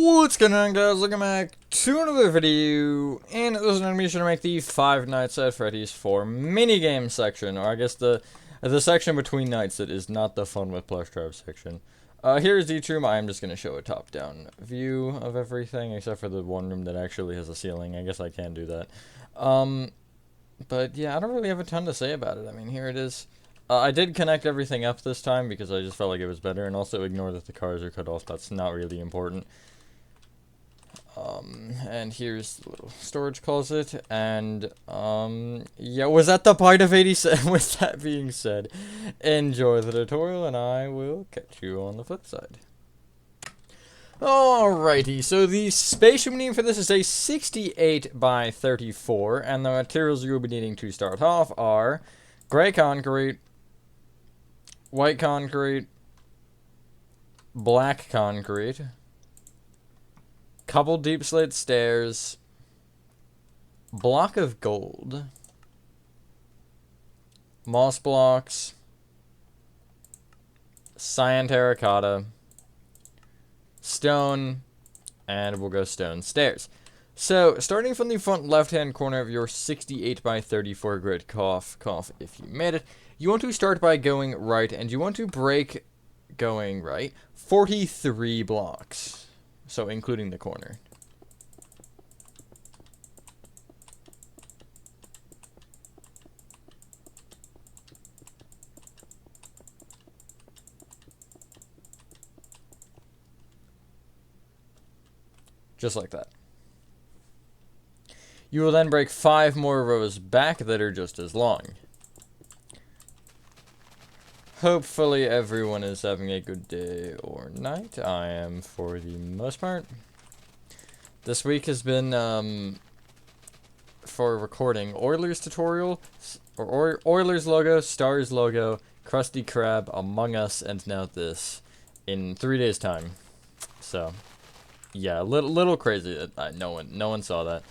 What's going on, guys? Welcome back to another video, and this is going to be sure to make the Five Nights at Freddy's 4 minigame section, or I guess the section between nights that is not the fun with plush drive section. Here's each room. I am just going to show a top-down view of everything, except for the one room that actually has a ceiling. I guess I can do that. But yeah, I don't really have a ton to say about it. I mean, here it is. I did connect everything up this time because I just felt like it was better, and also ignore that the cars are cut off. That's not really important. And here's the little storage closet, and, yeah, was that the part of 87? With that being said, enjoy the tutorial, and I will catch you on the flip side. Alrighty, so the space we need for this is a 68 by 34, and the materials you will be needing to start off are gray concrete, white concrete, black concrete, couple deep slate stairs, block of gold, moss blocks, cyan terracotta, stone, and we'll go stone stairs. So, starting from the front left-hand corner of your 68 by 34 grid, cough, if you made it, you want to start by going right, and you want to break going right 43 blocks. So, including the corner. Just like that. You will then break 5 more rows back that are just as long. Hopefully everyone is having a good day or night. I am for the most part. This week has been, for recording, Oilers tutorial, or Oilers logo, Stars logo, Krusty Krab, Among Us, and now this, in 3 days' time. So, yeah, little crazy that no one saw that.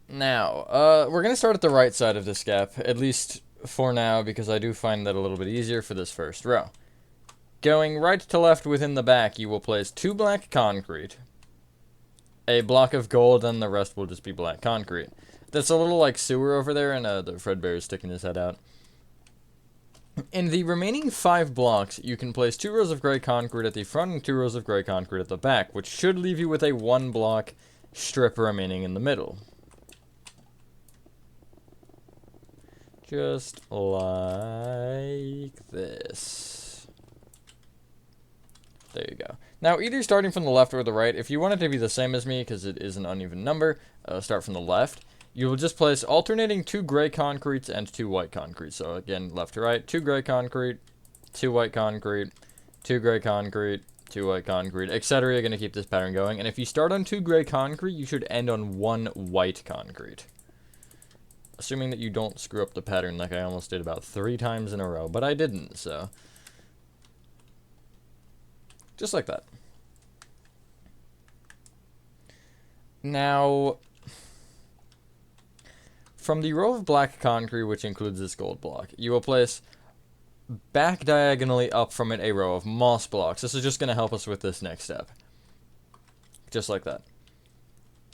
Now, we're gonna start at the right side of this gap, at least for now, because I do find that a little bit easier for this first row. Going right to left within the back, you will place 2 black concrete, a block of gold, and the rest will just be black concrete. That's a little like sewer over there, and the Fredbear is sticking his head out. In the remaining 5 blocks, you can place 2 rows of gray concrete at the front and 2 rows of gray concrete at the back, which should leave you with a 1 block strip remaining in the middle. Just like this. There you go. Now, either starting from the left or the right, if you want it to be the same as me, because it is an uneven number, start from the left. You will just place alternating 2 gray concretes and 2 white concrete. So again, left to right, 2 gray concrete, 2 white concrete, 2 gray concrete, 2 white concrete, etc. You're going to keep this pattern going. And if you start on 2 gray concrete, you should end on 1 white concrete. Assuming that you don't screw up the pattern like I almost did about 3 times in a row, but I didn't, so. Just like that. Now, from the row of black concrete, which includes this gold block, you will place back diagonally up from it a row of moss blocks. This is just going to help us with this next step. Just like that.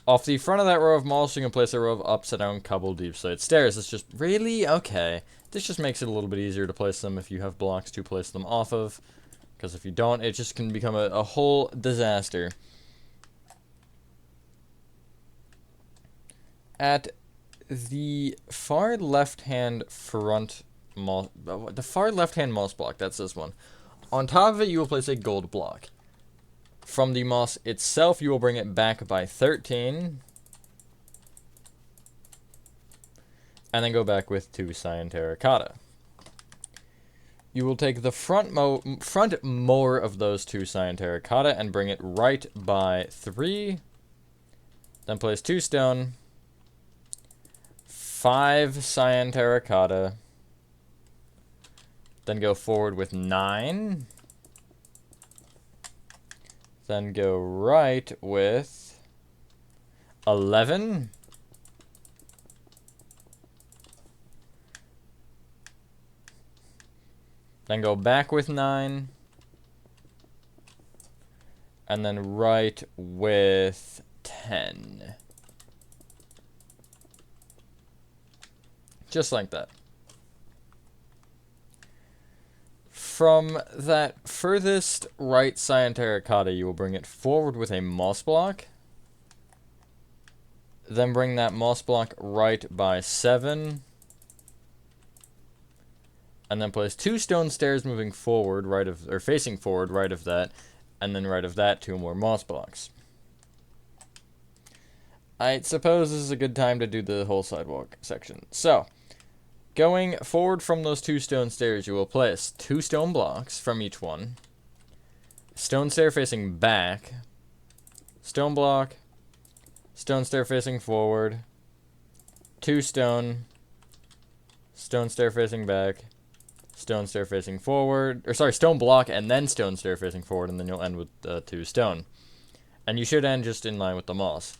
Off the front of that row of moss, you can place a row of upside down couple deep slate stairs. It's just really okay. This just makes it a little bit easier to place them if you have blocks to place them off of. Because if you don't, it just can become a whole disaster. At the far left-hand moss block, that's this one. On top of it, you will place a gold block. From the moss itself, you will bring it back by 13. And then go back with 2 cyan terracotta. You will take the front more of those 2 cyan terracotta and bring it right by 3. Then place 2 stone, 5 cyan terracotta. Then go forward with 9. Then go right with 11. Then go back with 9. and then right with 10. Just like that. From that furthest right cyan terracotta, you will bring it forward with a moss block. Then bring that moss block right by 7. And then place 2 stone stairs moving forward, or facing forward, right of that. And then right of that, 2 more moss blocks. I suppose this is a good time to do the whole sidewalk section. So, going forward from those 2 stone stairs, you will place 2 stone blocks from each one. Stone stair facing back. Stone block. Stone stair facing forward. 2 stone. Stone stair facing back. Stone stair facing forward. Or sorry, stone block and then stone stair facing forward, and then you'll end with 2 stone. And you should end just in line with the moss.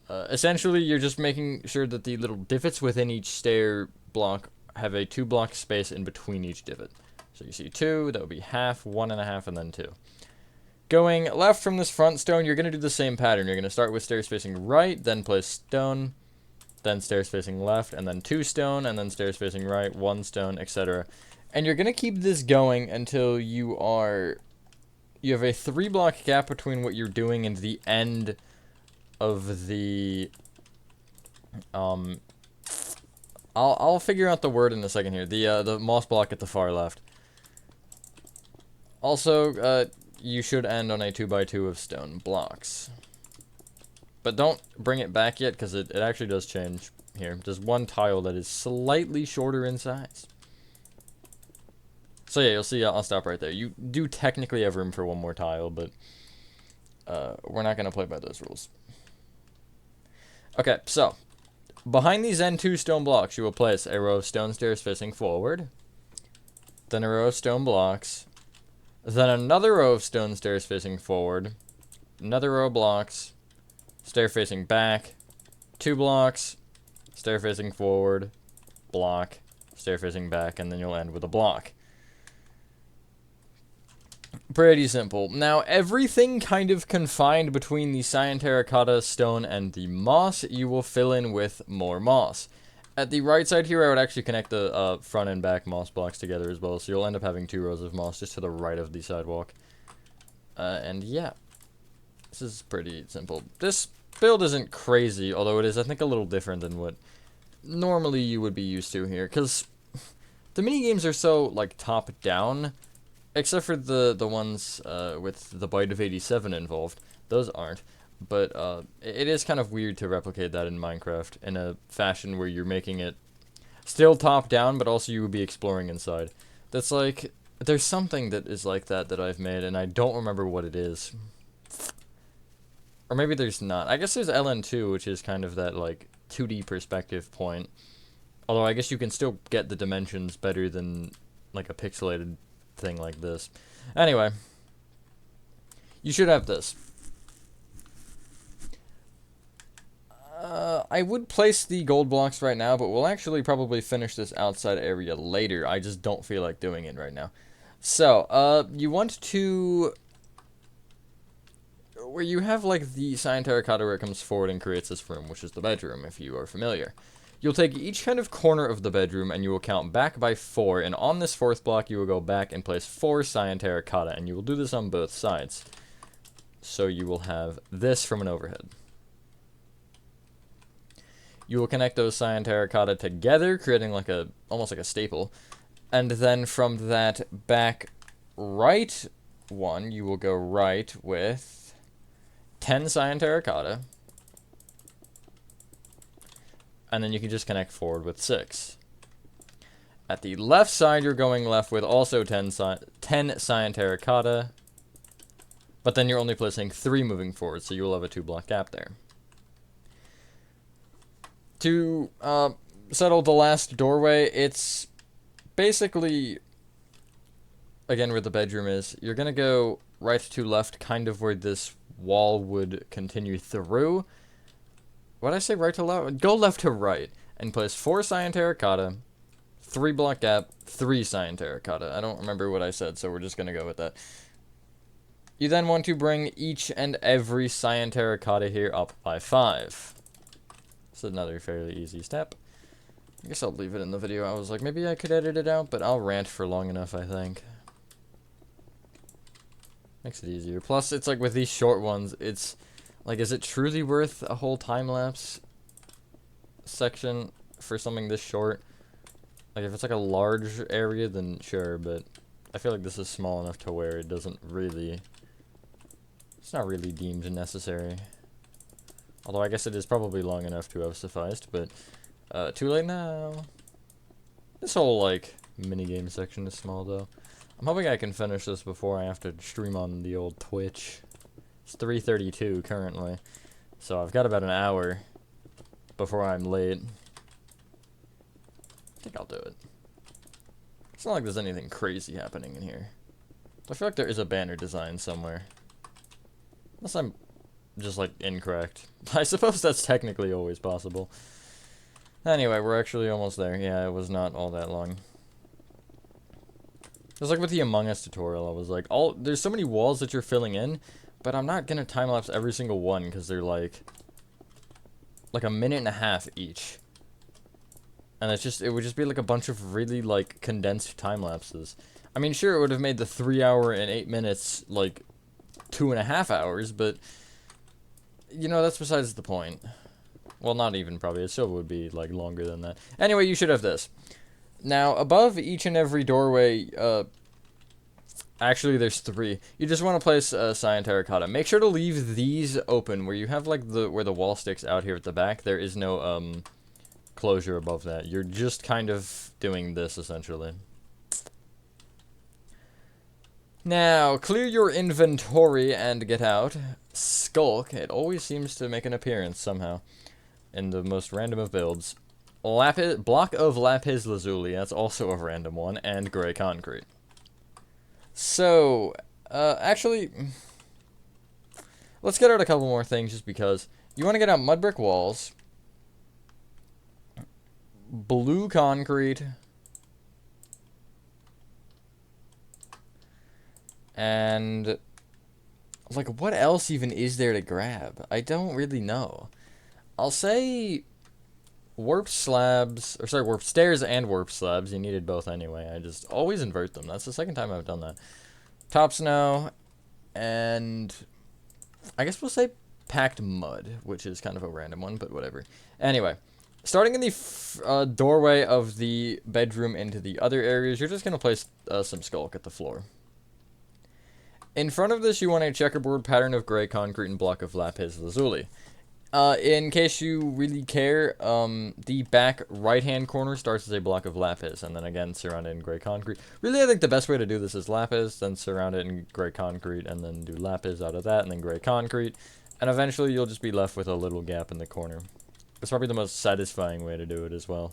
Essentially, you're just making sure that the little divots within each stair block have a 2 block space in between each divot. So you see 2, that would be half, 1.5, and then 2. Going left from this front stone, you're going to do the same pattern. You're going to start with stairs facing right, then place stone, then stairs facing left, and then 2 stone, and then stairs facing right, 1 stone, etc. And you're going to keep this going until you have a 3 block gap between what you're doing and the end of the I'll figure out the word in a second here. The moss block at the far left. Also, you should end on a 2x2 of stone blocks. But don't bring it back yet, because it actually does change here. There's 1 tile that is slightly shorter in size. So yeah, you'll see I'll stop right there. You do technically have room for 1 more tile, but we're not going to play by those rules. Okay, so behind these end 2 stone blocks, you will place a row of stone stairs facing forward, then a row of stone blocks, then another row of stone stairs facing forward, another row of blocks, stair facing back, 2 blocks, stair facing forward, block, stair facing back, and then you'll end with a block. Pretty simple. Now, everything kind of confined between the cyan terracotta, stone, and the moss, you will fill in with more moss. At the right side here, I would actually connect the front and back moss blocks together as well, so you'll end up having 2 rows of moss just to the right of the sidewalk. And yeah, this is pretty simple. This build isn't crazy, although it is, I think, a little different than what normally you would be used to here, because the minigames are so, like, top-down. Except for the ones with the Bite of 87 involved. Those aren't. But it is kind of weird to replicate that in Minecraft in a fashion where you're making it still top-down, but also you would be exploring inside. That's like, there's something that is like that I've made, and I don't remember what it is. Or maybe there's not. I guess there's LN2, which is kind of that, like, 2D perspective point. Although I guess you can still get the dimensions better than, like, a pixelated thing like this. Anyway, you should have this. I would place the gold blocks right now, but we'll actually probably finish this outside area later. I just don't feel like doing it right now. So, you want to, where you have like the cyan terracotta where it comes forward and creates this room, which is the bedroom, if you are familiar. You'll take each kind of corner of the bedroom and you will count back by 4, and on this 4th block you will go back and place 4 cyan terracotta, and you will do this on both sides. So you will have this from an overhead. You will connect those cyan terracotta together, creating like almost like a staple. And then from that back right one, you will go right with 10 cyan terracotta. And then you can just connect forward with 6. At the left side, you're going left with also 10 cyan terracotta. But then you're only placing 3 moving forward, so you will have a 2 block gap there. To settle the last doorway, it's basically, again, where the bedroom is. You're going to go right to left, kind of where this wall would continue through. What did I say, right to left? Go left to right, and place 4 cyan terracotta, 3 block gap, 3 cyan terracotta. I don't remember what I said, so we're just going to go with that. You then want to bring each and every cyan terracotta here up by 5. It's another fairly easy step. I guess I'll leave it in the video. I was like, maybe I could edit it out, but I'll rant for long enough, I think. Makes it easier. Plus, it's like with these short ones, it's like, is it truly worth a whole time-lapse section for something this short? Like, if it's like a large area, then sure, but I feel like this is small enough to where it doesn't really... It's not really deemed necessary. Although I guess it is probably long enough to have sufficed, but too late now. This whole, like, minigame section is small, though. I'm hoping I can finish this before I have to stream on the old Twitch. It's 3:32 currently, so I've got about an hour before I'm late. I think I'll do it. It's not like there's anything crazy happening in here. I feel like there is a banner design somewhere. Unless I'm just, like, incorrect. I suppose that's technically always possible. Anyway, we're actually almost there. Yeah, it was not all that long. Just like with the Among Us tutorial, I was like, there's so many walls that you're filling in, but I'm not gonna time-lapse every single one, because they're like a minute and a half each. And it would just be like a bunch of really, like, condensed time-lapses. I mean, sure, it would have made the 3 hour and 8 minutes, like, 2.5 hours, but, you know, that's besides the point. Well, not even, probably. It still would be, like, longer than that. Anyway, you should have this. Now, above each and every doorway, actually, there's 3. You just want to place cyan terracotta. Make sure to leave these open, where you have, like, where the wall sticks out here at the back. There is no, closure above that. You're just kind of doing this, essentially. Now, clear your inventory and get out. Skulk. It always seems to make an appearance somehow in the most random of builds. Block of lapis lazuli. That's also a random one. And gray concrete. So, actually, let's get out a couple more things just because. You want to get out mud brick walls, blue concrete, and, like, what else even is there to grab? I don't really know. I'll say warped slabs, or sorry, warped stairs and warped slabs. You needed both anyway. I just always invert them. That's the second time I've done that. Top snow, and I guess we'll say packed mud, which is kind of a random one, but whatever. Anyway, starting in the doorway of the bedroom into the other areas, you're just going to place some skulk at the floor. In front of this, you want a checkerboard pattern of gray concrete and block of lapis lazuli. In case you really care, the back right-hand corner starts as a block of lapis, and then again surrounded in gray concrete. Really, I think the best way to do this is lapis, then surround it in gray concrete, and then do lapis out of that, and then gray concrete. And eventually, you'll just be left with a little gap in the corner. It's probably the most satisfying way to do it as well.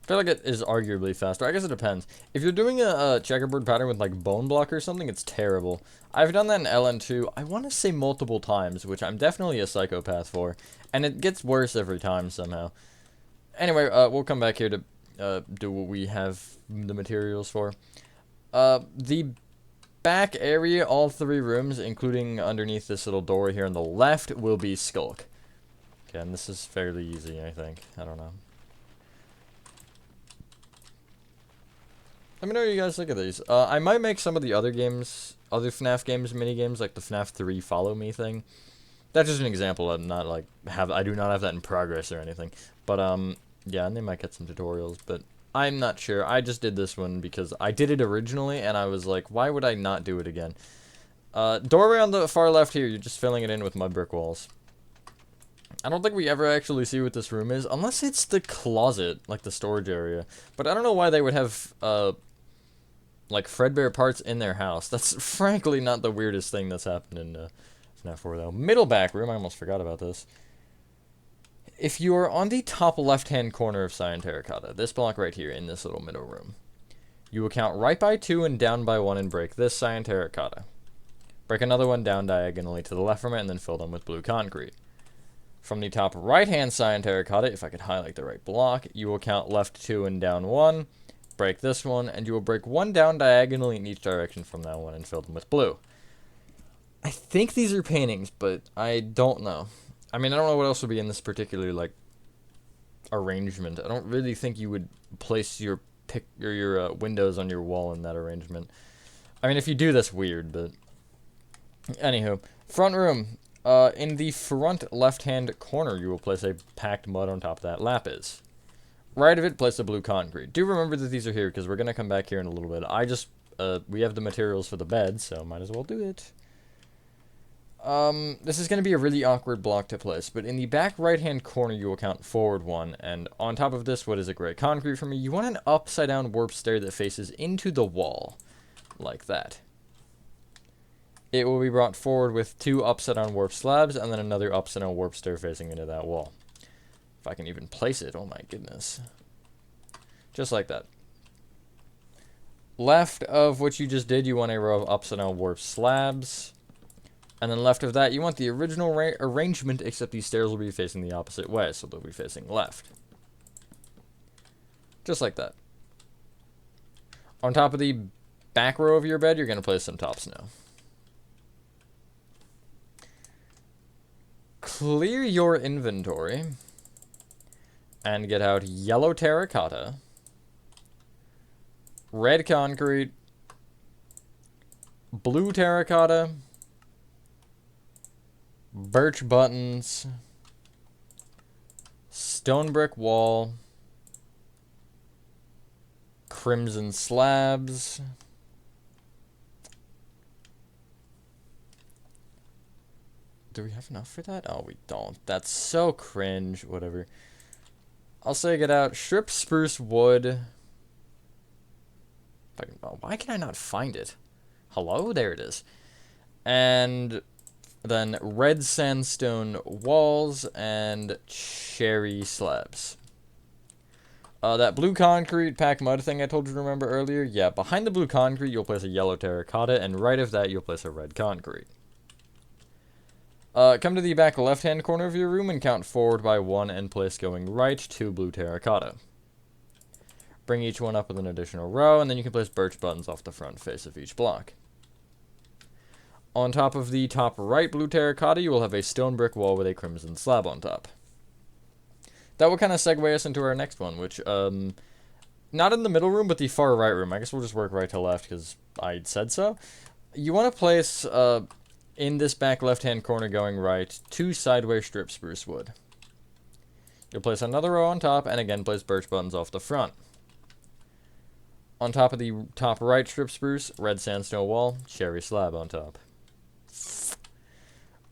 I feel like it is arguably faster. I guess it depends. If you're doing a checkerboard pattern with, like, bone block or something, it's terrible. I've done that in LN2, I want to say multiple times, which I'm definitely a psychopath for. And it gets worse every time somehow. Anyway, we'll come back here to do what we have the materials for. The back area, all 3 rooms, including underneath this little door here on the left, will be skulk. Okay, and this is fairly easy, I think. I don't know. Let me know what you guys think of these. I might make some of the other games, other FNAF games, mini-games, like the FNAF 3 Follow Me thing. That's just an example. I'm not, like, I do not have that in progress or anything. But, yeah, and they might get some tutorials, but I'm not sure. I just did this one because I did it originally, and I was like, why would I not do it again? Doorway on the far left here, you're just filling it in with mud brick walls. I don't think we ever actually see what this room is, unless it's the closet, like the storage area. But I don't know why they would have, like, Fredbear parts in their house. That's frankly not the weirdest thing that's happened in FNAF 4, though. Middle back room, I almost forgot about this. If you are on the top left-hand corner of cyan terracotta, this block right here in this little middle room, you will count right by 2 and down by 1 and break this cyan terracotta. Break another one down diagonally to the left from it and then fill them with blue concrete. From the top right-hand cyan terracotta, if I could highlight the right block, you will count left 2 and down 1, break this one, and you will break one down diagonally in each direction from that one and fill them with blue. I think these are paintings, but I don't know. I mean, I don't know what else would be in this particular, like, arrangement. I don't really think you would place your windows on your wall in that arrangement. I mean, if you do, that's weird, but... Anywho, front room. In the front left-hand corner, you will place a packed mud on top of that lapis. Right of it, place a blue concrete. Do remember that these are here, because we're going to come back here in a little bit. We have the materials for the bed, so might as well do it. This is going to be a really awkward block to place, but in the back right-hand corner, you will count forward one, and on top of this, what is a gray concrete for me? You want an upside-down warp stair that faces into the wall, like that. It will be brought forward with 2 upside-down warp slabs, and then another upside-down warp stair facing into that wall. If I can even place it, oh my goodness. Just like that. Left of what you just did, you want a row of upside-down warp slabs. And then left of that, you want the original arrangement, except these stairs will be facing the opposite way, so they'll be facing left. Just like that. On top of the back row of your bed, you're going to place some top snow. Clear your inventory and get out yellow terracotta, red concrete, blue terracotta, birch buttons, stone brick wall, crimson slabs, do we have enough for that? Oh, we don't. That's so cringe. Whatever. I'll say get out strip spruce wood. Oh, why can I not find it? Hello? There it is. And then red sandstone walls and cherry slabs. That blue concrete packed mud thing I told you to remember earlier, yeah, behind the blue concrete you'll place a yellow terracotta, and right of that you'll place a red concrete. Come to the back left-hand corner of your room and count forward by 1 and place going right 2 blue terracotta. Bring each one up with an additional row, and then you can place birch buttons off the front face of each block. On top of the top right blue terracotta, you will have a stone brick wall with a crimson slab on top. That will kind of segue us into our next one, which, not in the middle room, but the far right room. I guess we'll just work right to left, because I said so. You want to place, in this back left-hand corner going right, 2 sideways strip spruce wood. You'll place another row on top, and again place birch buttons off the front. On top of the top right strip spruce, red sandstone wall, cherry slab on top.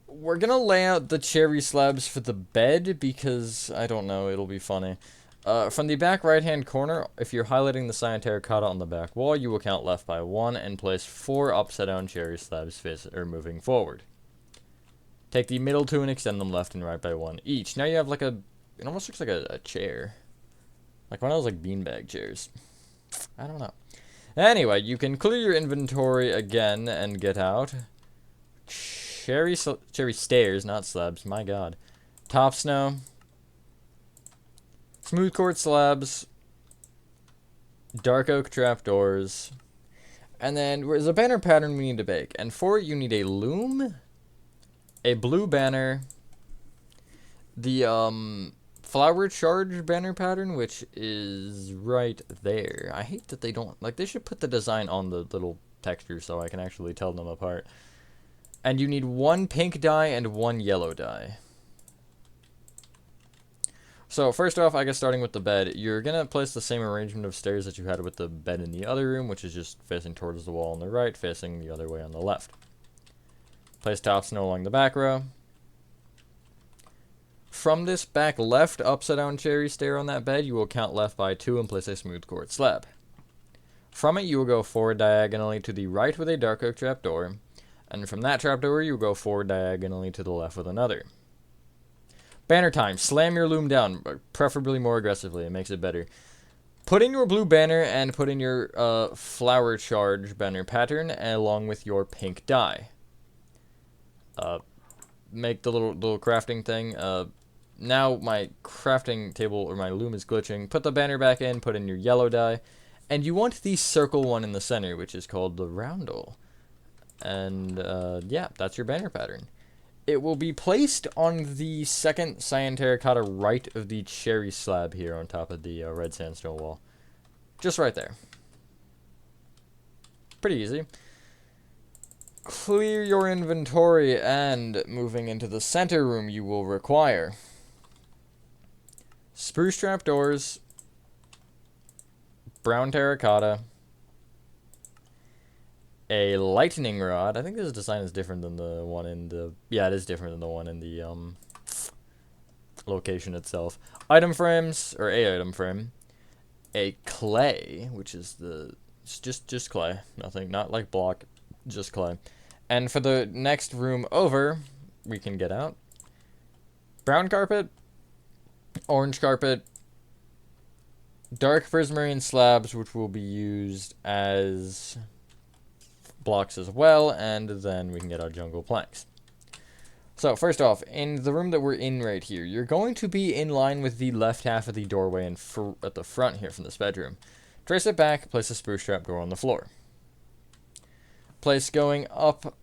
We're gonna lay out the cherry slabs for the bed, because, I don't know, it'll be funny. From the back right-hand corner, if you're highlighting the cyan terracotta on the back wall, you will count left by 1 and place 4 upside-down cherry slabs moving forward. Take the middle 2 and extend them left and right by 1 each. Now you have like it almost looks like a chair. Like one of those like beanbag chairs. I don't know. Anyway, you can clear your inventory again and get out cherry stairs, not slabs, my god. Top snow. Smooth quartz slabs, dark oak trapdoors, and then there's a banner pattern we need to bake. And for it, you need a loom, a blue banner, the flower charge banner pattern, which is right there. I hate that they don't, like, they should put the design on the little texture so I can actually tell them apart. And you need 1 pink dye and 1 yellow dye. So, first off, I guess starting with the bed, you're going to place the same arrangement of stairs that you had with the bed in the other room, which is just facing towards the wall on the right, facing the other way on the left. Place top snow along the back row. From this back left upside-down cherry stair on that bed, you will count left by 2 and place a smooth quartz slab. From it, you will go forward diagonally to the right with a dark oak trapdoor, and from that trapdoor, you will go forward diagonally to the left with another. Banner time. Slam your loom down, preferably more aggressively. It makes it better. Put in your blue banner and put in your flower charge banner pattern along with your pink dye. Make the little crafting thing. Now my crafting table or my loom is glitching. Put the banner back in, put in your yellow dye, And you want the circle one in the center, which is called the roundel. And yeah, that's your banner pattern. It will be placed on the second cyan terracotta right of the cherry slab here on top of the red sandstone wall. Just right there. Pretty easy. Clear your inventory, and moving into the center room, you will require spruce trapdoors, brown terracotta, a lightning rod. I think this design is different than the one in the... Yeah, it is different than the one in the location itself. Item frames, or a item frame. A clay, which is the... Just clay. Nothing, not like block, just clay. And for the next room over, we can get out brown carpet, orange carpet, dark prismarine slabs, which will be used as blocks as well, and then we can get our jungle planks. So first off, in the room that we're in right here, you're going to be in line with the left half of the doorway and at the front here from this bedroom. Trace it back, place a spruce trap door on the floor. Place going up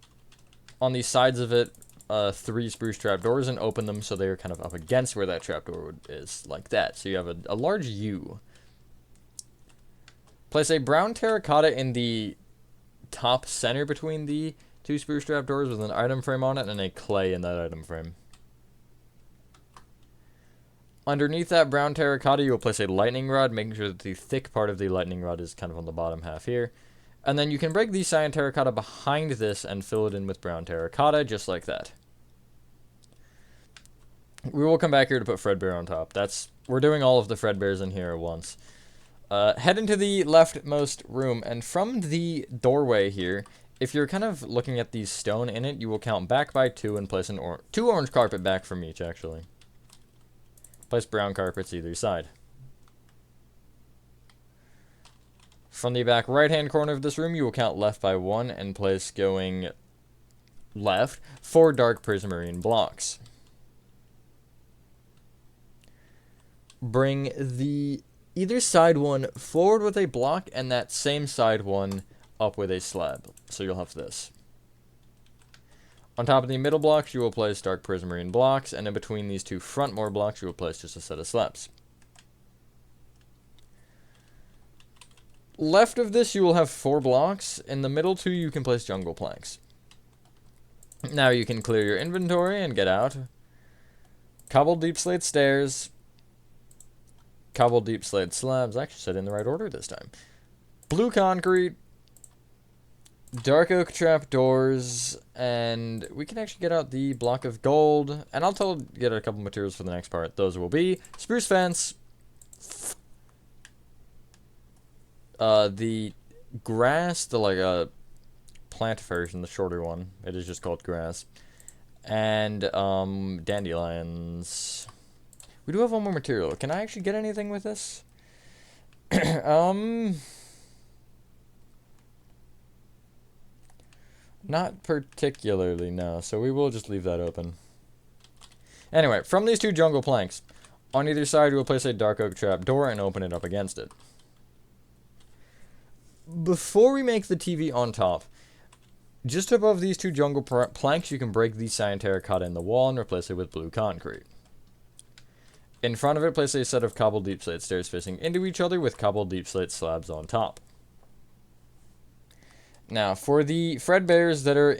on the sides of it 3 spruce trap doors and open them so they're kind of up against where that trapdoor is, like that. So you have a large U. Place a brown terracotta in the top center between the 2 spruce trap doors with an item frame on it and a clay in that item frame. Underneath that brown terracotta, you will place a lightning rod, making sure that the thick part of the lightning rod is kind of on the bottom half here. And then you can break the cyan terracotta behind this and fill it in with brown terracotta, just like that. We will come back here to put Fredbear on top. We're doing all of the Fredbears in here at once. Head into the leftmost room, and from the doorway here, if you're kind of looking at the stone in it, you will count back by 2 and place 2 orange carpet back from each, actually. Place brown carpets either side. From the back right-hand corner of this room, you will count left by 1 and place going left 4 dark prismarine blocks. Bring the either side one forward with a block and that same side one up with a slab. So you'll have this. On top of the middle blocks, you will place dark prismarine blocks, and in between these 2 frontmore blocks, you will place just a set of slabs. Left of this, you will have 4 blocks. In the middle 2, you can place jungle planks. Now you can clear your inventory and get out. Cobbled deep slate stairs. Cobbled deep slate slabs. I actually said it in the right order this time. Blue concrete. Dark oak trap doors. And we can actually get out the block of gold. And I'll get a couple materials for the next part. Those will be spruce fence. The grass, the plant version, the shorter one. It is just called grass. And dandelions. We do have one more material. Can I actually get anything with this? Not particularly, no. So we will just leave that open. Anyway, from these 2 jungle planks, on either side we will place a dark oak trap door and open it up against it. Before we make the TV on top, just above these 2 jungle planks, you can break the cyan terracotta in the wall and replace it with blue concrete. In front of it, place a set of cobbled deep slate stairs facing into each other with cobbled deep slate slabs on top. Now, for the Fredbears that are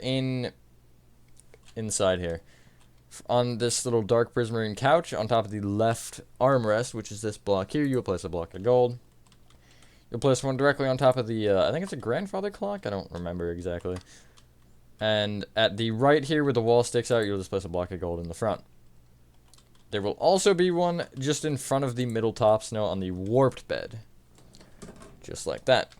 inside here, on this little dark prismarine couch, on top of the left armrest, which is this block here, you will place a block of gold. You'll place one directly on top of the, I think it's a grandfather clock? I don't remember exactly. And at the right here where the wall sticks out, you'll just place a block of gold in the front. There will also be one just in front of the middle top snow on the warped bed. Just like that.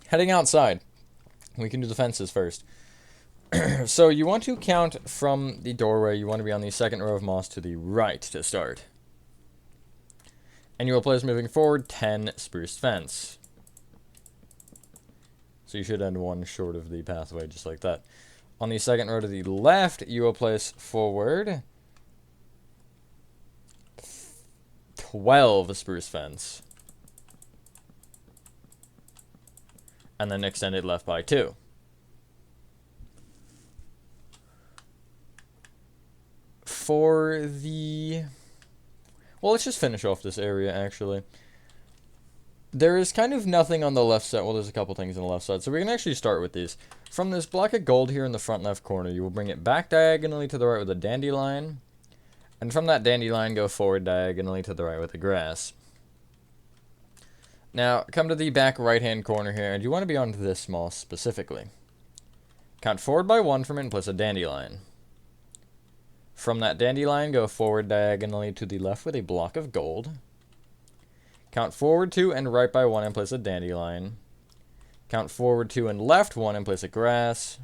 Heading outside. We can do the fences first. So you want to count from the doorway. You want to be on the second row of moss to the right to start. And you will place moving forward 10 spruce fence. So you should end one short of the pathway, just like that. On the second row to the left, you will place forward 12 spruce fence. And then extend it left by 2. For the... Well, let's just finish off this area, actually. There is kind of nothing on the left side. Well, there's a couple things on the left side. So we can actually start with these. From this block of gold here in the front left corner, you will bring it back diagonally to the right with a dandelion. And from that dandelion, go forward diagonally to the right with the grass. Now, come to the back right-hand corner here, and you want to be on this moss specifically. Count forward by 1 from it and place a dandelion. From that dandelion, go forward diagonally to the left with a block of gold. Count forward 2 and right by 1 and place a dandelion. Count forward 2 and left 1 and place a grass.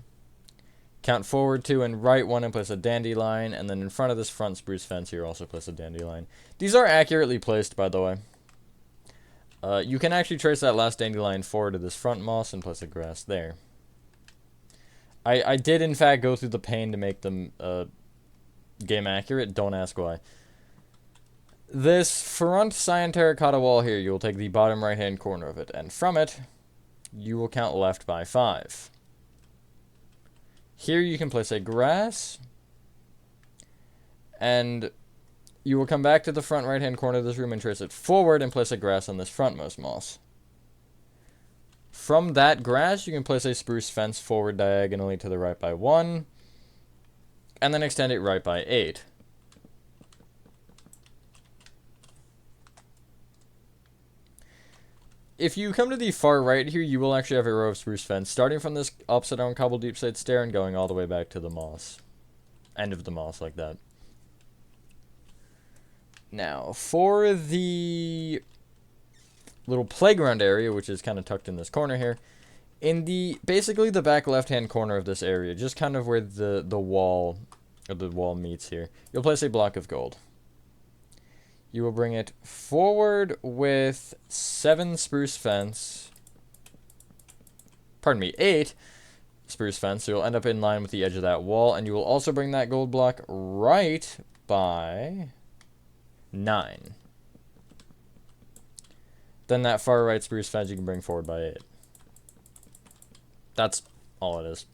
Count forward 2 and right 1 and place a dandelion. And then in front of this front spruce fence here, also place a dandelion. These are accurately placed, by the way. You can actually trace that last dandelion forward to this front moss and place a grass there. I did, in fact, go through the pain to make them game accurate. Don't ask why. This front cyan terracotta wall here, you will take the bottom right-hand corner of it, and from it, you will count left by 5. Here you can place a grass, and you will come back to the front right-hand corner of this room and trace it forward and place a grass on this frontmost moss. From that grass, you can place a spruce fence forward diagonally to the right by 1, and then extend it right by 8. If you come to the far right here, you will actually have a row of spruce fence, starting from this upside down cobble deep slate stair and going all the way back to the moss. End of the moss, like that. Now, for the little playground area, which is kind of tucked in this corner here, in the, basically the back left-hand corner of this area, just kind of where the wall meets here, you'll place a block of gold. You will bring it forward with 7 spruce fence. Pardon me, 8 spruce fence. So you'll end up in line with the edge of that wall. And you will also bring that gold block right by 9. Then that far right spruce fence you can bring forward by 8. That's all it is.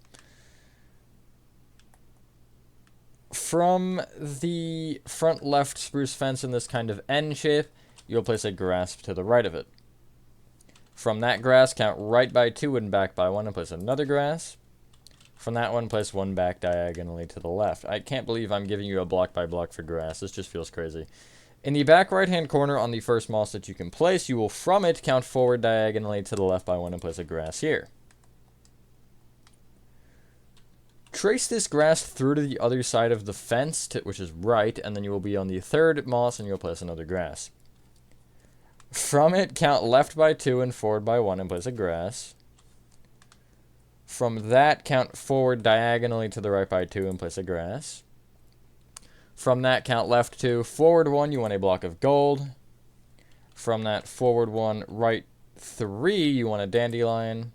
From the front left spruce fence in this kind of N shape, you'll place a grass to the right of it. From that grass, count right by 2 and back by 1 and place another grass. From that one, place 1 back diagonally to the left. I can't believe I'm giving you a block by block for grass. This just feels crazy. In the back right-hand corner on the first moss that you can place, you will from it count forward diagonally to the left by 1 and place a grass here. Trace this grass through to the other side of the fence, which is right, and then you will be on the third moss and you'll place another grass. From it, count left by 2 and forward by 1 and place a grass. From that, count forward diagonally to the right by 2 and place a grass. From that, count left 2, forward 1, you want a block of gold. From that, forward 1, right 3, you want a dandelion.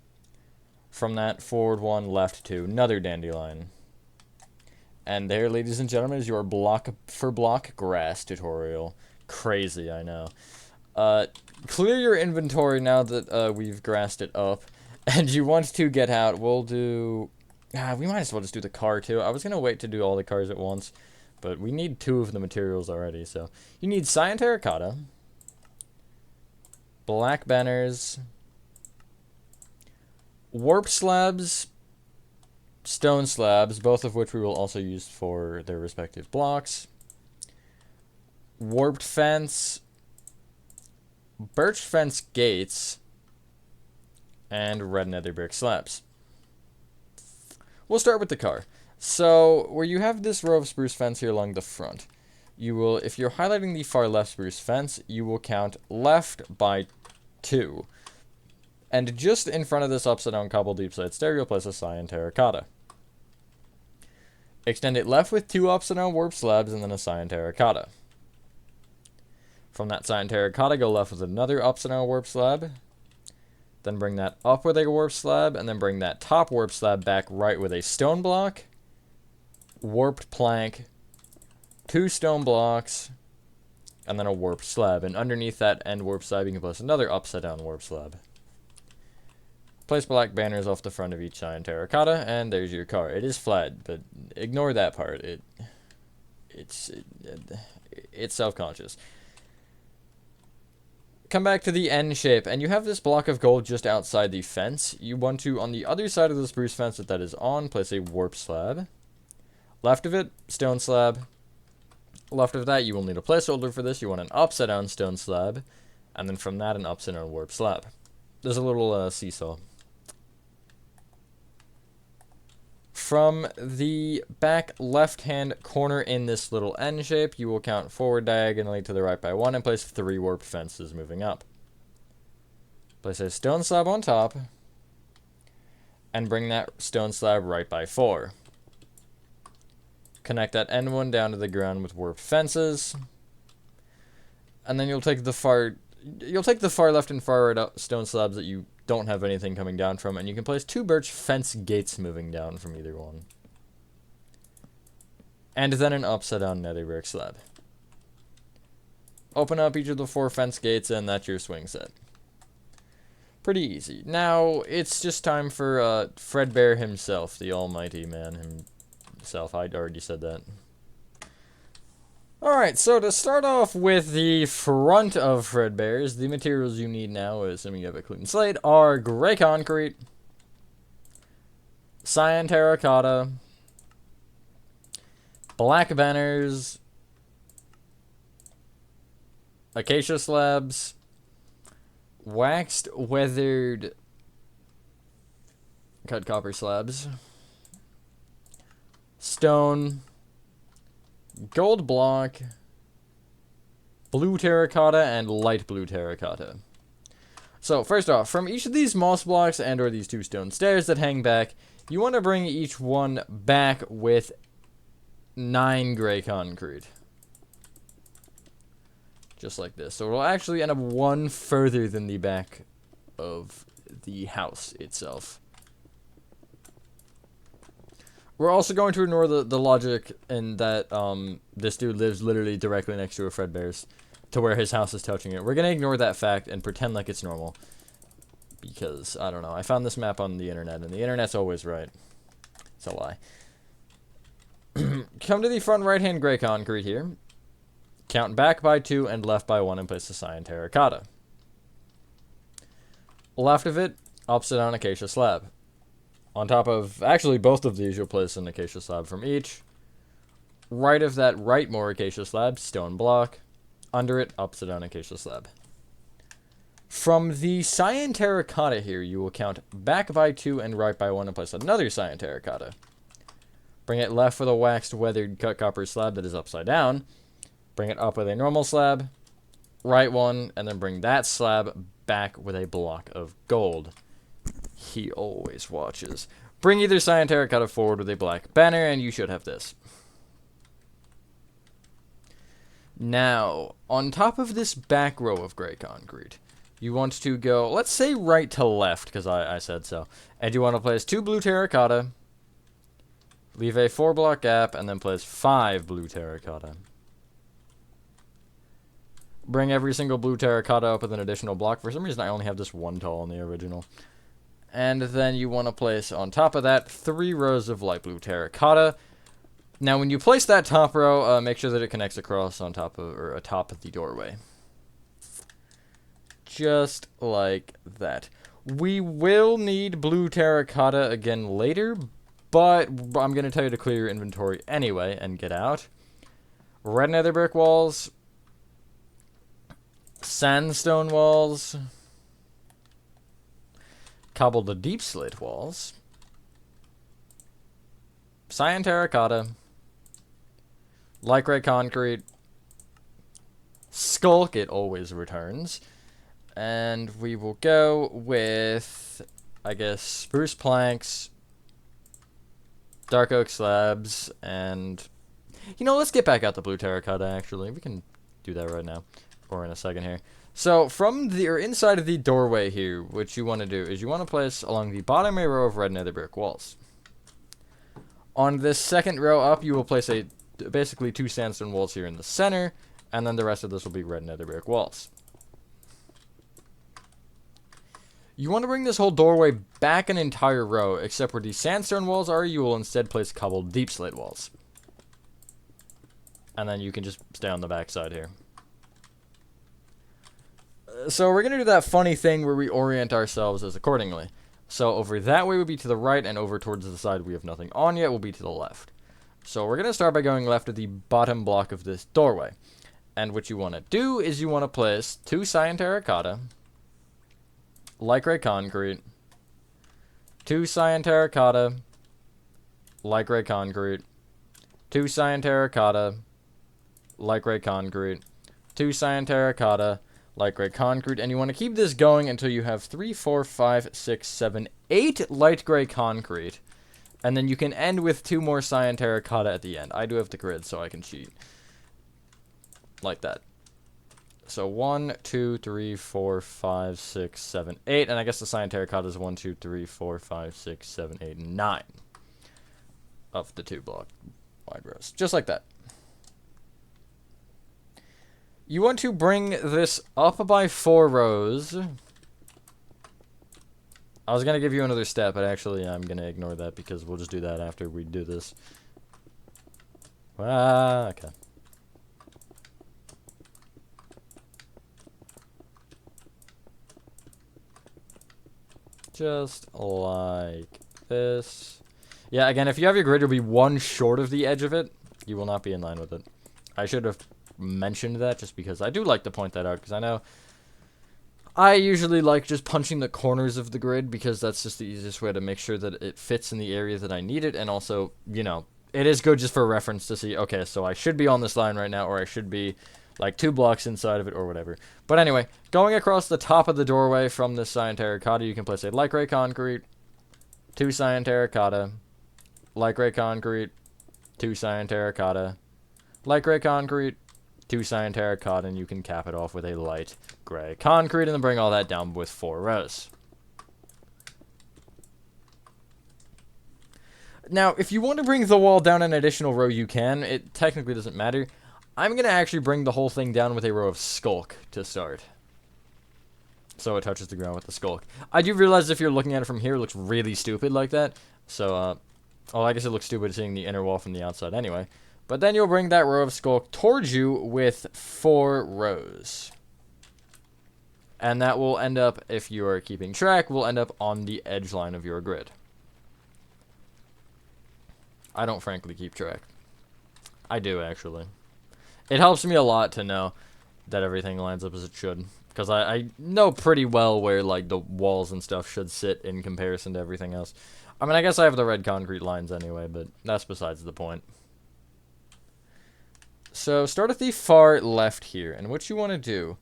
From that, forward 1, left 2, another dandelion. And there, ladies and gentlemen, is your block for block grass tutorial. Crazy, I know. Clear your inventory now that we've grassed it up. And you want to get out, we'll do... we might as well just do the car, too. I was going to wait to do all the cars at once. But we need 2 of the materials already, so... You need cyan terracotta. Black banners... warp slabs, stone slabs, both of which we will also use for their respective blocks. Warped fence, birch fence gates, and red nether brick slabs. We'll start with the car. So, where you have this row of spruce fence here along the front, you will, if you're highlighting the far left spruce fence, you will count left by 2. And just in front of this upside down cobble deep slate stair, you'll place a cyan terracotta. Extend it left with 2 upside down warp slabs and then a cyan terracotta. From that cyan terracotta, go left with another upside down warp slab. Then bring that up with a warp slab, and then bring that top warp slab back right with a stone block, warped plank, 2 stone blocks, and then a warped slab. And underneath that end warped slab, you can place another upside down warped slab. Place black banners off the front of each cyan terracotta, and there's your car. It is flat, but ignore that part. It's self-conscious. Come back to the N shape, and you have this block of gold just outside the fence. You want to, on the other side of the spruce fence that is on, place a warp slab. Left of it, stone slab. Left of that, you will need a placeholder for this. You want an upside down stone slab, and then from that, an upside down warp slab. There's a little seesaw. From the back left-hand corner in this little N shape, you will count forward diagonally to the right by 1 and place 3 warped fences moving up. Place a stone slab on top, and bring that stone slab right by 4. Connect that end one down to the ground with warped fences, and then you'll take the far left and far right stone slabs that you don't have anything coming down from, and you can place 2 birch fence gates moving down from either one. And then an upside down nether brick slab. Open up each of the 4 fence gates, and that's your swing set. Pretty easy. Now, it's just time for Fredbear himself, the almighty man himself. I'd already said that. Alright, so to start off with the front of Fredbear's, the materials you need now, assuming you have a clean slate, are gray concrete, cyan terracotta, black banners, acacia slabs, waxed weathered cut copper slabs, stone, gold block, blue terracotta, and light blue terracotta. So, first off, from each of these moss blocks and or these 2 stone stairs that hang back, you want to bring each one back with 9 gray concrete. Just like this. So it'll actually end up 1 further than the back of the house itself. We're also going to ignore the logic in that this dude lives literally directly next to a Fredbear's, to where his house is touching it. We're going to ignore that fact and pretend like it's normal. Because, I don't know, I found this map on the internet, and the internet's always right. It's a lie. Come to the front right-hand gray concrete here. Count back by 2 and left by 1 and place the cyan terracotta. Left of it, upside down acacia slab. On top of, actually, both of these, you'll place an acacia slab from each. Right of that right more acacia slab, stone block. Under it, upside down acacia slab. From the cyan terracotta here, you will count back by 2 and right by 1 and place another cyan terracotta. Bring it left with a waxed weathered cut copper slab that is upside down. Bring it up with a normal slab. Right one, and then bring that slab back with a block of gold. He always watches. Bring either cyan terracotta forward with a black banner, and you should have this. Now, on top of this back row of gray concrete, you want to go, let's say right to left, because I said so. And you want to place 2 blue terracotta, leave a 4 block gap, and then place 5 blue terracotta. Bring every single blue terracotta up with an additional block. For some reason, I only have this 1 tall in the original. And then you want to place on top of that 3 rows of light blue terracotta. Now, when you place that top row, make sure that it connects across on top of, or atop of the doorway. Just like that. We will need blue terracotta again later, but I'm going to tell you to clear your inventory anyway and get out. Red nether brick walls. Sandstone walls. Cobbled the deep slate walls. Cyan terracotta. Light gray concrete. Skulk, it always returns. And we will go with, I guess, spruce planks, dark oak slabs, and, you know, let's get back out the blue terracotta, actually. We can do that right now, or in a second here. So, from the, or inside of the doorway here, what you want to do is you want to place along the bottom row of red nether brick walls. On this second row up, you will place basically 2 sandstone walls here in the center, And then the rest of this will be red nether brick walls. You want to bring this whole doorway back an entire row, except where these sandstone walls are, you will instead place cobbled deep slate walls. And then you can just stay on the back side here. So we're going to do that funny thing where we orient ourselves as accordingly. So over that way would be to the right, and over towards the side we have nothing on yet will be to the left. So we're going to start by going left of the bottom block of this doorway. And what you want to do is you want to place 2 cyan terracotta, light gray concrete, 2 cyan terracotta, light gray concrete, 2 cyan terracotta, light gray concrete, 2 cyan terracotta, light gray concrete, and you want to keep this going until you have 3, 4, 5, 6, 7, 8 light gray concrete, and then you can end with 2 more cyan terracotta at the end. I do have the grid, so I can cheat. Like that. So 1, 2, 3, 4, 5, 6, 7, 8, and I guess the cyan terracotta is 1, 2, 3, 4, 5, 6, 7, 8, 9 of the 2 block wide rows. Just like that. You want to bring this up by 4 rows. I was going to give you another step, but actually I'm going to ignore that because we'll just do that after we do this. Ah, okay. Just like this. Yeah, again, if you have your grid, you'll be 1 short of the edge of it. You will not be in line with it. I should have mentioned that just because I do like to point that out, because I know I usually like just punching the corners of the grid because that's just the easiest way to make sure that it fits in the area that I need it, and also, you know, it is good just for reference to see, okay, so I should be on this line right now, or I should be like 2 blocks inside of it, or whatever. But anyway, going across the top of the doorway from this cyan terracotta, you can place a light gray concrete, 2 cyan terracotta, light gray concrete, 2 cyan terracotta, light gray concrete, 2 cyan terracotta, and you can cap it off with a light gray concrete, and then bring all that down with 4 rows. Now, if you want to bring the wall down an additional row, you can. It technically doesn't matter. I'm going to actually bring the whole thing down with a row of skulk to start. So it touches the ground with the skulk. I do realize if you're looking at it from here, it looks really stupid like that. So, well, I guess it looks stupid seeing the inner wall from the outside anyway. But then you'll bring that row of skulk towards you with 4 rows. And that will end up, if you are keeping track, will end up on the edge line of your grid. I don't frankly keep track. I do, actually. It helps me a lot to know that everything lines up as it should. Because I know pretty well where, like, the walls and stuff should sit in comparison to everything else. I mean, I guess I have the red concrete lines anyway, but that's besides the point. So start at the far left here, and what you want to do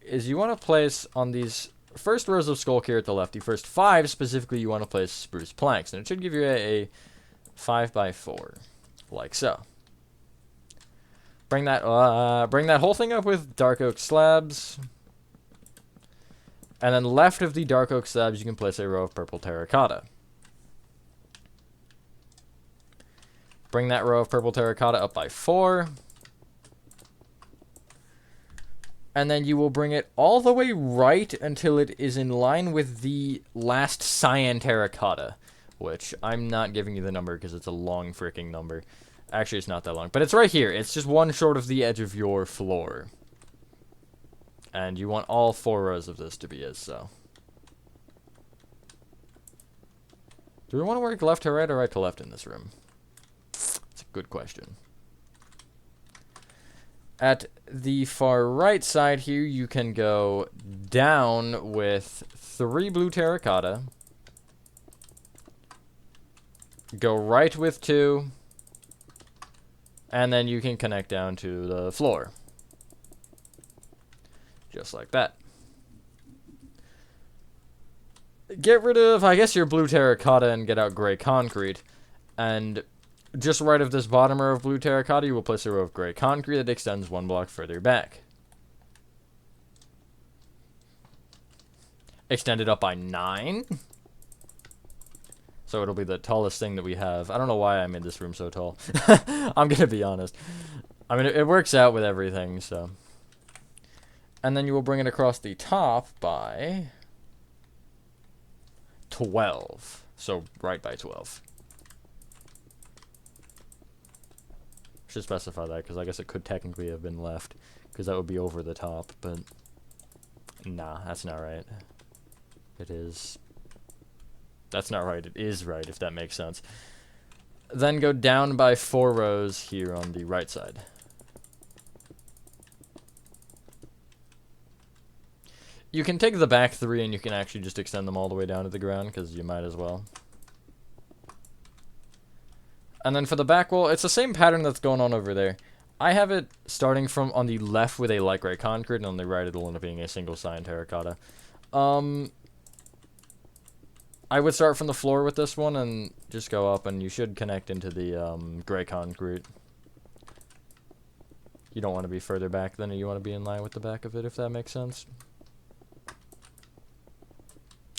is you want to place on these first rows of skulk here at the left, the first 5 specifically, you want to place spruce planks, and it should give you a 5x4, like so. Bring that whole thing up with dark oak slabs, and then left of the dark oak slabs you can place a row of purple terracotta. Bring that row of purple terracotta up by 4. And then you will bring it all the way right until it is in line with the last cyan terracotta, which I'm not giving you the number because it's a long freaking number. Actually, it's not that long, but it's right here. It's just 1 short of the edge of your floor. And you want all 4 rows of this to be as so. Do we want to work left to right or right to left in this room? It's a good question. At the far right side here, you can go down with 3 blue terracotta. Go right with 2. And then you can connect down to the floor. Just like that. Get rid of, I guess, your blue terracotta and get out gray concrete. And just right of this bottom row of blue terracotta, you will place a row of gray concrete that extends 1 block further back. Extend it up by 9. So it'll be the tallest thing that we have. I don't know why I made this room so tall. I'm going to be honest. I mean, it works out with everything, so. And then you will bring it across the top by 12. So, right by 12. Should specify that, because I guess it could technically have been left, because that would be over the top, but nah, that's not right. It is. That's not right. It is right, if that makes sense. Then go down by 4 rows here on the right side. You can take the back 3 and you can actually just extend them all the way down to the ground, because you might as well. And then for the back wall, it's the same pattern that's going on over there. I have it starting from on the left with a light gray concrete, and on the right it'll end up being a single cyan terracotta. I would start from the floor with this one and just go up, and you should connect into the gray concrete. You don't want to be further back than you want to be in line with the back of it, if that makes sense.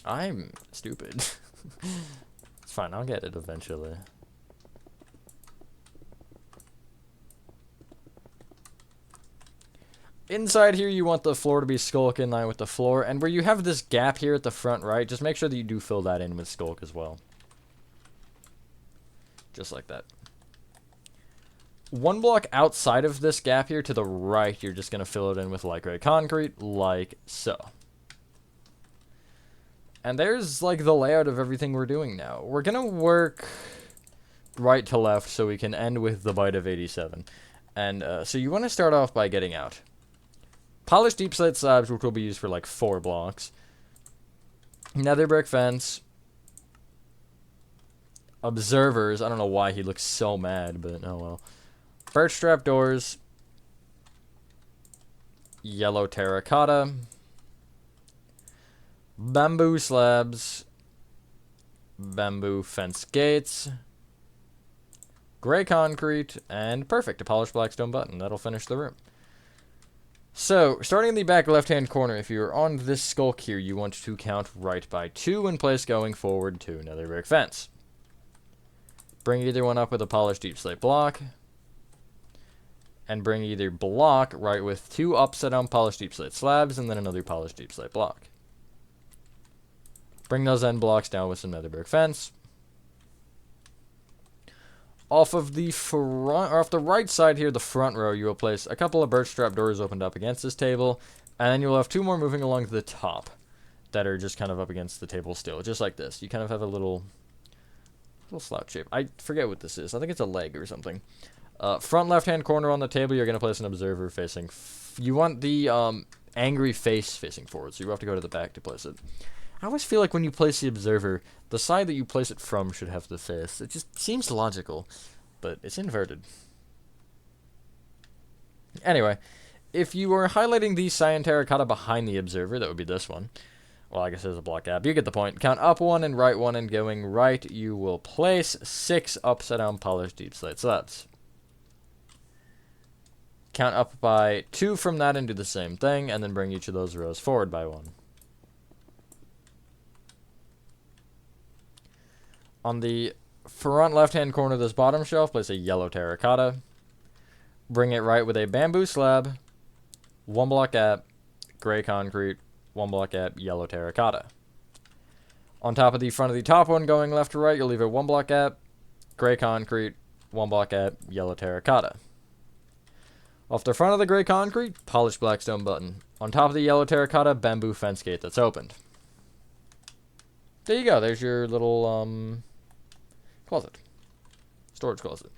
I'm stupid. It's fine, I'll get it eventually. Inside here, you want the floor to be skulk in line with the floor, and where you have this gap here at the front right, just make sure that you do fill that in with skulk as well. Just like that. 1 block outside of this gap here to the right, you're just going to fill it in with light gray concrete, like so. And there's, like, the layout of everything we're doing now. We're going to work right to left so we can end with the bite of 87. And so you want to start off by getting out. Polished deep slate slabs, which will be used for like 4 blocks. Nether brick fence. Observers. I don't know why he looks so mad, but oh well. Birch trap doors. Yellow terracotta. Bamboo slabs. Bamboo fence gates. Gray concrete. And perfect, a polished black stone button. That'll finish the room. So, starting in the back left-hand corner, if you're on this skulk here, you want to count right by 2 and place going forward to another brick fence. Bring either one up with a polished deep slate block. And bring either block right with 2 upside down polished deep slate slabs, and then another polished deep slate block. Bring those end blocks down with some nether brick fence. Off of the front, or off the right side here, the front row, you will place a couple of birch trap doors opened up against this table, and then you'll have 2 more moving along the top that are just kind of up against the table still, just like this. You kind of have a little slouch shape. I forget what this is. I think it's a leg or something. Front left-hand corner on the table, you're going to place an observer facing. You want the angry face facing forward, so you have to go to the back to place it. I always feel like when you place the observer, the side that you place it from should have the face. It just seems logical, but it's inverted. Anyway, if you are highlighting the cyan terracotta behind the observer, that would be this one. Well, I guess there's a block gap. You get the point. Count up 1 and right 1, and going right, you will place 6 upside down polished deep slate slabs. Count up by 2 from that and do the same thing, and then bring each of those rows forward by 1. On the front left-hand corner of this bottom shelf, place a yellow terracotta. Bring it right with a bamboo slab, 1 block gap, gray concrete, 1 block gap, yellow terracotta. On top of the front of the top one, going left to right, you'll leave a 1 block gap, gray concrete, 1 block gap, yellow terracotta. Off the front of the gray concrete, polished black stone button. On top of the yellow terracotta, bamboo fence gate that's opened. There you go. There's your little closet. Storage closet.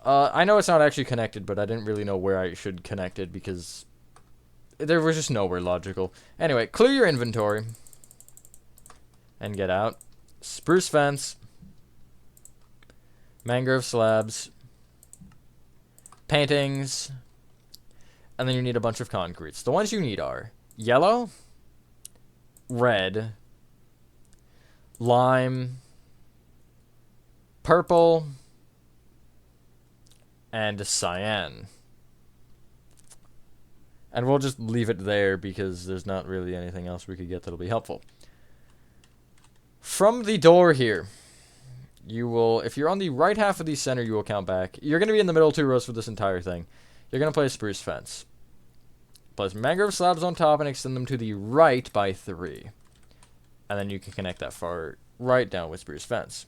I know it's not actually connected, but I didn't really know where I should connect it because there was just nowhere logical. Anyway, clear your inventory and get out. Spruce fence. Mangrove slabs. Paintings. And then you need a bunch of concretes. The ones you need are yellow, red, lime, purple, and cyan. And we'll just leave it there because there's not really anything else we could get that'll be helpful. From the door here, you will, if you're on the right half of the center, you will count back. You're going to be in the middle 2 rows for this entire thing. you're going to place spruce fence. Place mangrove slabs on top and extend them to the right by 3. And then you can connect that far right down with spruce fence.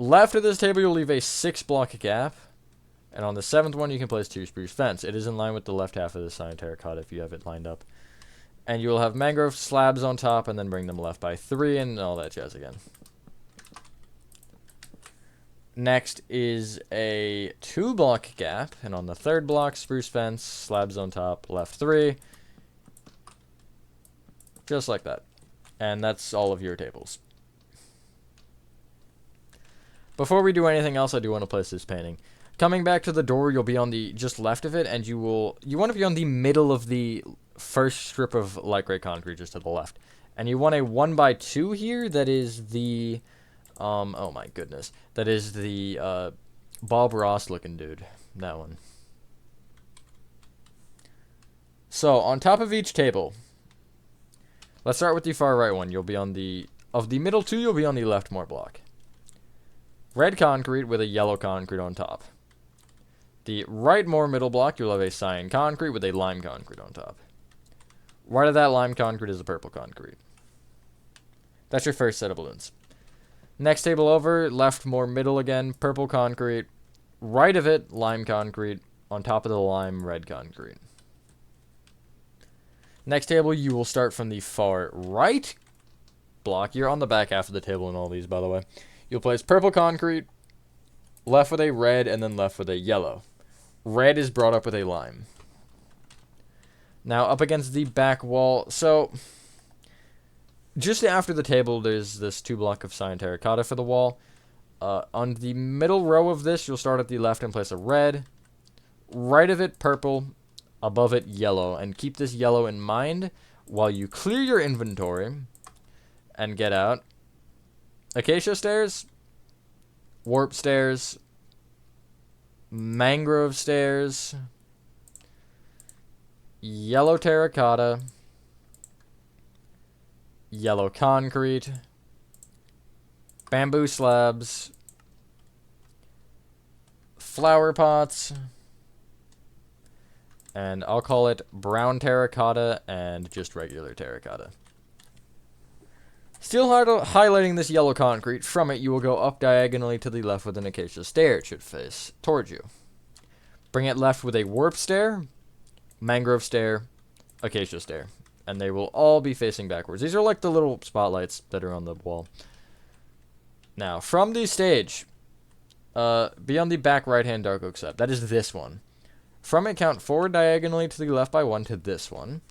Left of this table, you'll leave a 6-block gap. And on the 7th one, you can place 2 spruce fence. It is in line with the left half of the cyan terracotta if you have it lined up. And you will have mangrove slabs on top and then bring them left by 3 and all that jazz again. Next is a 2-block gap. And on the 3rd block, spruce fence, slabs on top, left 3. Just like that. And that's all of your tables. Before we do anything else, I do want to place this painting. Coming back to the door, you'll be on the just left of it, and you want to be on the middle of the first strip of light gray concrete just to the left. And you want a 1x2 here that is the, oh my goodness, that is the Bob Ross looking dude, that one. So, on top of each table, let's start with the far right one. You'll be on of the middle 2, you'll be on the leftmost block. Red concrete with a yellow concrete on top. The rightmost middle block, you'll have a cyan concrete with a lime concrete on top. Right of that lime concrete is a purple concrete. That's your first set of balloons. Next table over, leftmost middle again, purple concrete. Right of it, lime concrete. On top of the lime, red concrete. Next table, you will start from the far right block. You're on the back half of the table in all these, by the way. You'll place purple concrete, left with a red, and then left with a yellow. Red is brought up with a lime. Now, up against the back wall, so just after the table, there's this 2-block of cyan terracotta for the wall. On the middle row of this, you'll start at the left and place a red. Right of it, purple. Above it, yellow. And keep this yellow in mind while you clear your inventory and get out acacia stairs, warp stairs, mangrove stairs, yellow terracotta, yellow concrete, bamboo slabs, flower pots, and I'll call it brown terracotta and just regular terracotta. Still highlighting this yellow concrete, from it you will go up diagonally to the left with an acacia stair. It should face towards you. Bring it left with a warp stair, mangrove stair, acacia stair. And they will all be facing backwards. These are like the little spotlights that are on the wall. Now, from the stage, be on the back right-hand dark oak slab. That is this one. From it, count forward diagonally to the left by 1 to this one.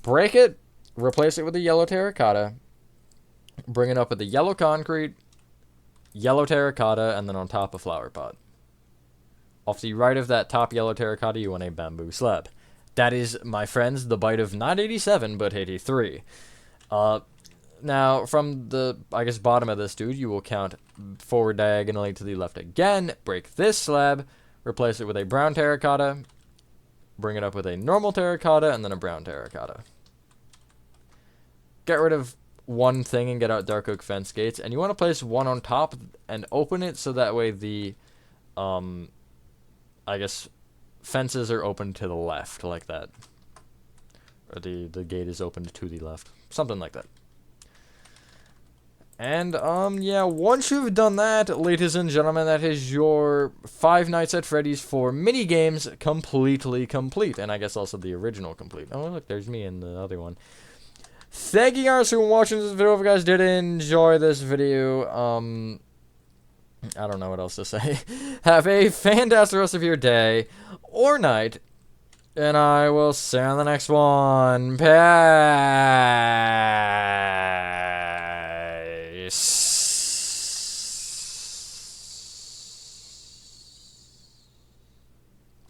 Break it, replace it with a yellow terracotta. Bring it up with the yellow concrete, yellow terracotta, and then on top a flower pot. Off the right of that top yellow terracotta, you want a bamboo slab. That is, my friends, the bite of not 87, but 83. Now, from the, I guess, bottom of this dude, you will count forward diagonally to the left again, break this slab, replace it with a brown terracotta, bring it up with a normal terracotta, and then a brown terracotta. Get rid of one thing and get out dark oak fence gates, and you want to place one on top and open it so that way the, I guess, fences are open to the left, like that. Or the gate is open to the left. Something like that. And, yeah, once you've done that, ladies and gentlemen, that is your Five Nights at Freddy's 4 minigames completely complete. And I guess also the original complete. Oh, look, there's me in the other one. Thank you guys for watching this video. If you guys did enjoy this video, I don't know what else to say. Have a fantastic rest of your day or night, and I will see you on the next one. Peace.